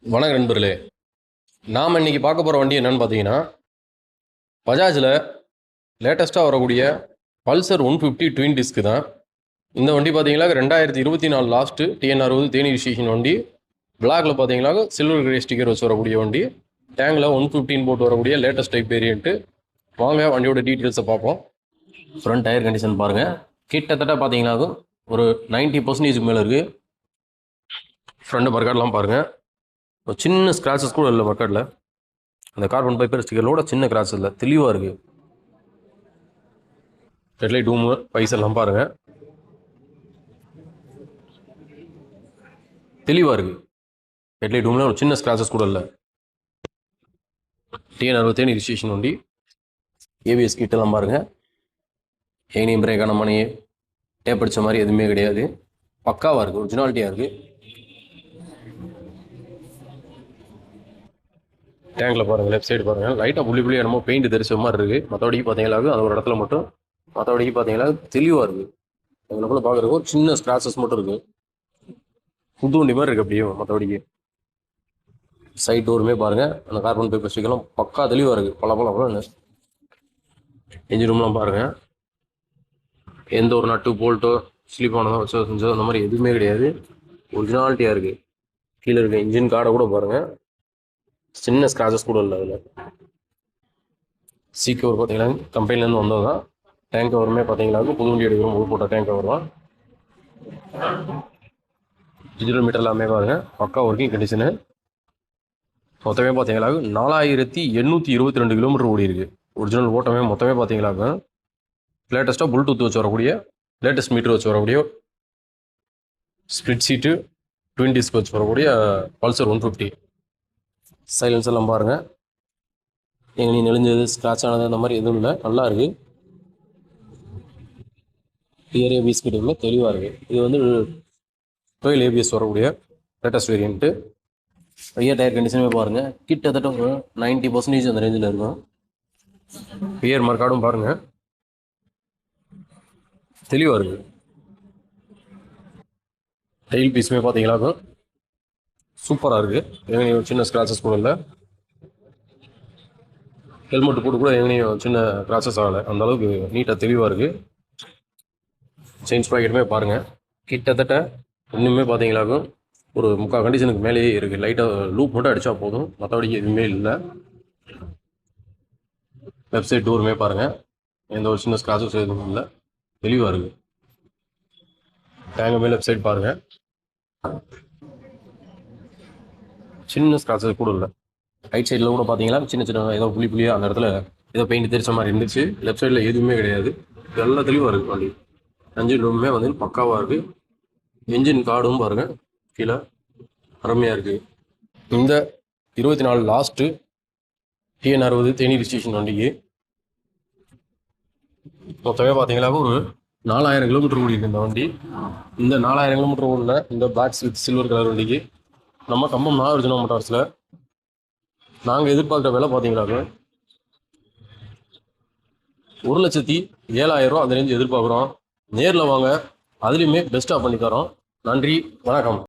வணக்கம் நண்பர்களே. நாம் இன்னைக்கு பார்க்க போகிற வண்டி என்னன்னு பார்த்தீங்கன்னா, பஜாஜில் லேட்டஸ்ட்டாக வரக்கூடிய பல்சர் 150 ட்வின் டிஸ்க் தான். இந்த வண்டி பார்த்தீங்கன்னா 2024 லாஸ்ட்டு TN60 தேனி ரிஜிஸ்ட்ரேஷன் வண்டி. பிளாக்ல பார்த்தீங்கன்னா சில்வர் கிரே ஸ்டிக்கர் வச்சு வரக்கூடிய வண்டி. டேங்கில் 115 போட்டு வரக்கூடிய லேட்டஸ்ட் டைப் வேரியன்ட்டு. வாங்க வண்டியோட டீட்டெயில்ஸை பார்ப்போம். ஃப்ரண்ட் டயர் கண்டிஷன் பாருங்கள். கிட்டத்தட்ட பார்த்தீங்கன்னா ஒரு 90% மேலே இருக்குது. ஃப்ரண்ட் பர்கார்ட்லாம் பாருங்கள். ஒரு சின்ன ஸ்க்ராச்சஸ் கூட இல்லை பர்கார்டில். அந்த கார்பன் பைப்பர் ஸ்டிக்கரோட சின்ன கிராச்சஸ் இல்லை, தெளிவாக இருக்குது. ஹெட்லைட் டூமு பைஸ் எல்லாம் பாருங்கள், தெளிவாக இருக்குது. ஹெட்லைட் டூமில் ஒரு சின்ன ஸ்க்ராச்சஸ் கூட இல்லை. TN60 ரிஜிஸ்ட்ரேஷன் வண்டி. ABS கிட்டெல்லாம் பாருங்கள். ஏனியும் பிரேக்கான மணி டேப் அடித்த மாதிரி எதுவுமே கிடையாது. பக்காவாக இருக்குது, ஒரிஜினாலிட்டியாக இருக்குது. டேங்கில் பாருங்கள், லெஃப்ட் சைடு பாருங்கள், லைட்டாக புள்ளி என்னமோ பெயிண்ட் தெரிச்ச மாதிரி இருக்குது. மற்றபடிக்கு பார்த்தீங்கன்னா அது ஒரு இடத்துல மட்டும், மற்றபடிக்கு பார்த்தீங்கன்னா தெளிவாக இருக்குது. எங்களுக்குள்ள பார்க்குறதுக்கு ஒரு சின்ன ஸ்க்ராச்சஸ் மட்டும் இருக்குது. புது வண்டி மாதிரி இருக்குது அப்படியே. மற்றபடிக்கு சைட் டோருமே பாருங்கள், அந்த கார்பன் பேப்பர் ஸ்டிக்கெல்லாம் பக்கா தெளிவாக இருக்குது. பல என்ஜின் ரூம்லாம் பாருங்கள். எந்த ஒரு நட்டு போல்ட்டோ ஸ்லிப் ஆனதோ வச்சோ செஞ்சோ அந்த மாதிரி எதுவுமே கிடையாது. ஒரிஜினாலிட்டியாக இருக்குது. கீழே இருக்க இன்ஜின் கார்டை கூட பாருங்கள், சின்ன ஸ்க்ராச்சஸ் கூட இல்லை. அதில் சீ கவர் பார்த்தீங்கன்னா கம்பெனிலேருந்து வந்தது தான். டேங்க் கவருமே பார்த்தீங்கன்னா புது வண்டி எடுக்கிறோம் போது போட்ட டேங்க் கவர் தான். டிஜிட்டல் மீட்டர் எல்லாமே பாருங்கள், பக்கா ஒர்க்கிங் கண்டிஷனு. மொத்தமே பார்த்தீங்கன்னா 4822 கிலோமீட்டர் ஓடி இருக்குது. ஒரிஜினல் ஓட்டமே மொத்தமே பார்த்தீங்களாக்க லேட்டஸ்ட்டாக ப்ளூடூத் வச்சு வரக்கூடிய, லேட்டஸ்ட் மீட்டர் வச்சு வரக்கூடிய, ஸ்ப்ளிட் சீட்டு ட்வின் டிஸ்க் வச்சு வரக்கூடிய பல்சர் 150. சைலன்ஸ் எல்லாம் பாருங்கள், எங்கேயும் நெளிஞ்சது ஸ்க்ராட்ச் ஆனது அந்த மாதிரி எதுவும் இல்லை, நல்லா இருக்குது. கிளியர் ABS கிட்டே தெளிவாக இருக்குது. இது வந்து 12 ABS வரக்கூடிய லேட்டஸ்ட் வேரியன்ட்டு. ரியர் டயர் கண்டிஷனுமே பாருங்கள், கிட்டத்தட்ட ஒரு 90% அந்த ரேஞ்சில் இருக்கும். ரியர் மார்க்காடும் பாருங்கள், தெளிவாக இருக்குது. டைல் பீஸுமே பார்த்தீங்கன்னாக்கும் சூப்பராக இருக்குது. எங்கேயும் சின்ன ஸ்க்ராச்சஸ் கூட இல்லை. ஹெல்மெட் போட்டு கூட எங்கேயும் சின்ன ஸ்க்ராச்சஸ் ஆகலை, அந்த அளவுக்கு நீட்டாக தெளிவாக இருக்குது. செயின் ஸ்ப்ராக்கெட்டுமே பாருங்கள், கிட்டத்தட்ட இன்னுமே பார்த்தீங்கன்னாக்கும் ஒரு 3/4 கண்டிஷனுக்கு மேலேயே இருக்குது. லைட்டாக லூப் மட்டும் அடித்தா போதும், மற்றபடிக்கு எதுவுமே இல்லை. வெப்சைட் டோருமே பாருங்கள், எந்த ஒரு சின்ன ஸ்க்ராச்சஸ் எதுவும் இல்லை, தெளிவாக இருக்குது. டேங்குமே லெஃப்ட் சைடு பாருங்கள், சின்ன ஸ்க்ராச்சஸ் கூட இல்லை. ரைட் சைடில் கூட பார்த்தீங்கன்னா சின்ன ஏதோ புள்ளியாக அந்த இடத்துல ஏதோ பெயிண்ட் தெரிச்ச மாதிரி இருந்துச்சு. லெஃப்ட் சைடில் எதுவுமே கிடையாது, நல்லா தெளிவாக இருக்குது வண்டி. இன்ஜின் ரூமுமே வந்து பக்காவாக இருக்குது. இன்ஜின் கார்டும் பாருங்கள், கீழே அருமையாக இருக்குது. இந்த 24 லாஸ்ட்டு TN60 தேனி ரிஜிஸ்ட்ரேஷன் வண்டிக்கு மொத்தமே பார்த்தீங்கன்னா ஒரு 4000 கிலோமீட்டர் ஓடி இருக்கு இந்த வண்டி. இந்த 4000 கிலோமீட்டர் ஓடின இந்த பிளாக் வித் சில்வர் கலர் வண்டிக்கு நம்ம கம்பம் நாகார்ஜுனா மோட்டார்ஸில் நாங்கள் எதிர்பார்க்குற விலை பார்த்தீங்கன்னாக்க 1,07,000 அந்த ரேஞ்சு எதிர்பார்க்குறோம். நேரில் வாங்க, அதுலேயுமே பெஸ்ட்டாக பண்ணி தரோம். நன்றி, வணக்கம்.